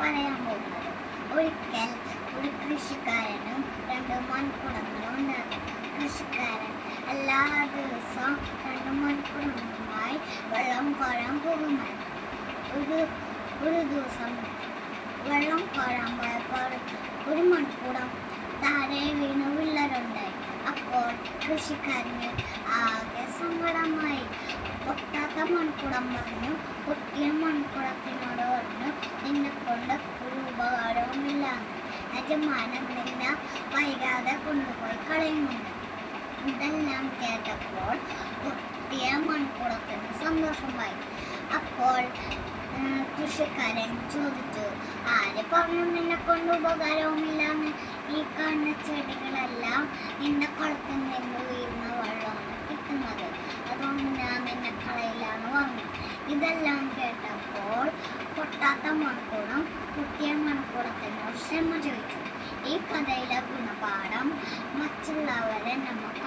പറയാൻ പോകുന്നത്. ഒരിക്കൽ ഒരു കൃഷിക്കാരനും 2 മൺകുടങ്ങളും ഉണ്ടായിരുന്നു. കൃഷിക്കാരൻ എല്ലാ ദിവസവും 2 മൺകുടങ്ങളുമായി വെള്ളം കോരാൻ പോകുമായിരുന്നു. ഒരു ദിവസം വെള്ളം കോരാൻ പോയപ്പോൾ ഒരു മൺകുടം താഴെ വീണു വിള്ളലുണ്ടായി. അപ്പോൾ കൃഷിക്കാരന് ആകെ സങ്കടമായി. പൊട്ടാത്ത മൺകുടം പറഞ്ഞു. പൊട്ടിയ മൺകുടത്തിനോട് പറഞ്ഞു, നിന്നെക്കൊണ്ട് ഒരു ഉപകാരവുമില്ല, യജമാനൻ നിന്നെ വൈകാതെ കൊണ്ടുപോയി കളയുന്നുണ്ട്. ഇതെല്ലാം കേട്ടപ്പോൾ പൊട്ടിയ മൺകുടത്തിന് സന്തോഷമായി. അപ്പോൾ കൃഷിക്കാരൻ ചോദിച്ചു, ആര് പറഞ്ഞു നിന്നെ കൊണ്ട് ഉപകാരവുമില്ലാന്ന്? ഈ കാണുന്ന ചെടികളെല്ലാം നിന്റെ കുളത്തിൽ നിന്ന് വീഴുന്ന വെള്ളമാണ് കിട്ടുന്നത്, അതുകൊണ്ട് ഞാൻ നിന്നെ കളയില്ലാന്ന് പറഞ്ഞു. ഇതെല്ലാം കേട്ടപ്പോൾ പൊട്ടാത്ത മൺകുടം പൊട്ടിയ മൺകുടത്തിനോട് ക്ഷമ ചോദിച്ചു. ഈ കഥയിലെ ഗുണപാഠം, മറ്റുള്ളവരെ നമുക്ക്